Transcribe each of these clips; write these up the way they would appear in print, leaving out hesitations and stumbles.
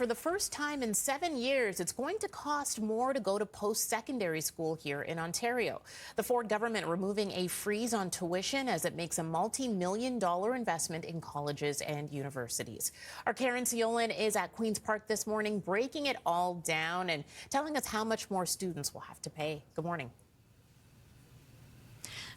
for the first time in 7 years, it's going to cost more to go to post-secondary school here in Ontario. The Ford government removing a freeze on tuition as it makes a multi-million-dollar investment in colleges and universities. Our Caryn Ceolin is at Queen's Park this morning, breaking it all down and telling us how much more students will have to pay. Good morning.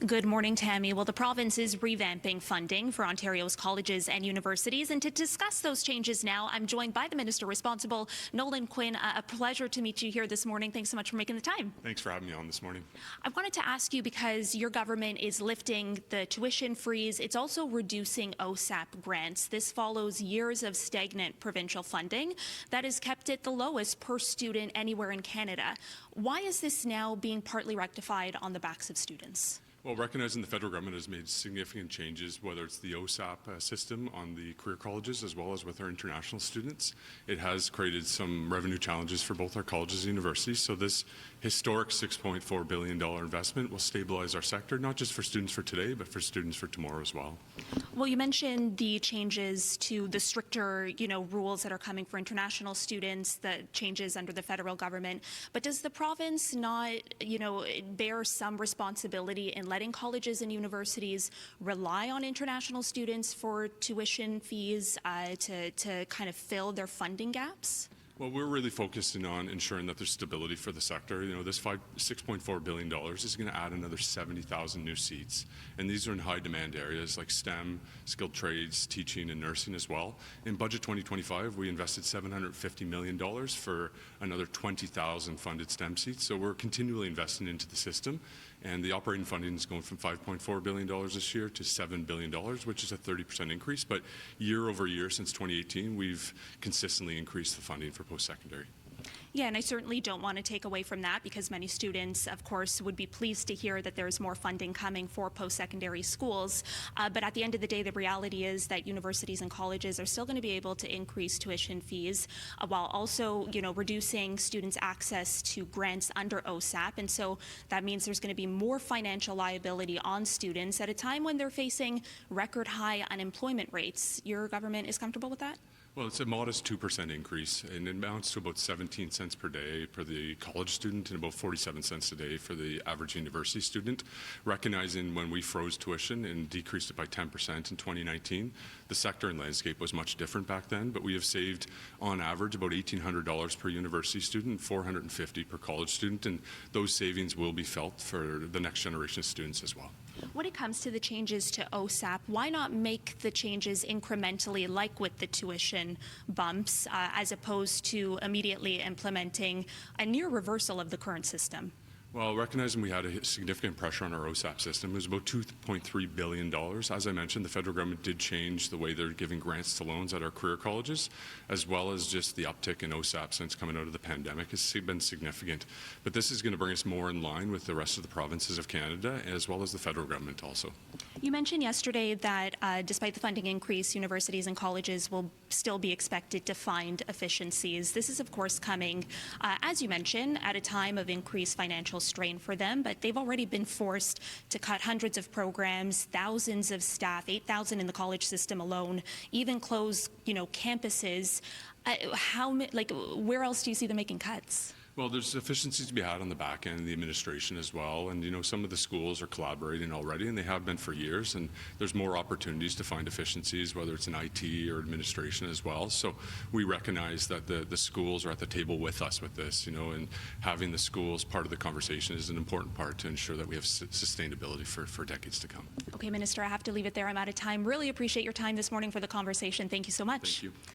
Good morning, Tammy. Well, the province is revamping funding for Ontario's colleges and universities. And to discuss those changes now, I'm joined by the minister responsible, Nolan Quinn. A pleasure to meet you here this morning. Thanks so much for making the time. Thanks for having me on this morning. I wanted to ask you, because your government is lifting the tuition freeze, it's also reducing OSAP grants. This follows years of stagnant provincial funding that has kept it the lowest per student anywhere in Canada. Why is this now being partly rectified on the backs of students? Well, recognizing the federal government has made significant changes, whether it's the OSAP system on the career colleges as well as with our international students, it has created some revenue challenges for both our colleges and universities. So this historic $6.4 billion investment will stabilize our sector, not just for students for today, but for students for tomorrow as well. Well, you mentioned the changes to the stricter, rules that are coming for international students, the changes under the federal government. But does the province not, bear some responsibility in letting colleges and universities rely on international students for tuition fees to kind of fill their funding gaps? Well, we're really focusing on ensuring that there's stability for the sector. This $6.4 billion is going to add another 70,000 new seats. And these are in high demand areas like STEM, skilled trades, teaching and nursing as well. In Budget 2025, we invested $750 million for another 20,000 funded STEM seats. So we're continually investing into the system. And the operating funding is going from $5.4 billion this year to $7 billion, which is a 30% increase. But year over year since 2018, we've consistently increased the funding for post-secondary. Yeah, and I certainly don't want to take away from that, because many students, of course, would be pleased to hear that there's more funding coming for post-secondary schools. But at the end of the day, the reality is that universities and colleges are still going to be able to increase tuition fees while also, reducing students' access to grants under OSAP. And so that means there's going to be more financial liability on students at a time when they're facing record high unemployment rates. Your government is comfortable with that? Well, it's a modest 2% increase, and it amounts to about 17 cents per day for the college student and about 47 cents a day for the average university student. Recognizing when we froze tuition and decreased it by 10% in 2019, the sector and landscape was much different back then, but we have saved on average about $1,800 per university student, $450 per college student, and those savings will be felt for the next generation of students as well. When it comes to the changes to OSAP, why not make the changes incrementally, like with the tuition bumps, as opposed to immediately implementing a near reversal of the current system? Well, recognizing we had a significant pressure on our OSAP system, it was about $2.3 billion. As I mentioned, the federal government did change the way they're giving grants to loans at our career colleges, as well as just the uptick in OSAP since coming out of the pandemic has been significant. But this is going to bring us more in line with the rest of the provinces of Canada, as well as the federal government also. You mentioned yesterday that despite the funding increase, universities and colleges will still be expected to find efficiencies. This is, of course, coming, as you mentioned, at a time of increased financial strain for them, but they've already been forced to cut hundreds of programs, thousands of staff, 8,000 in the college system alone, even close, campuses. Where else do you see them making cuts? Well, there's efficiencies to be had on the back end of the administration as well. And, some of the schools are collaborating already, and they have been for years. And there's more opportunities to find efficiencies, whether it's in IT or administration as well. So we recognize that the schools are at the table with us with this, and having the schools part of the conversation is an important part to ensure that we have sustainability for decades to come. Okay, Minister, I have to leave it there. I'm out of time. Really appreciate your time this morning for the conversation. Thank you so much. Thank you.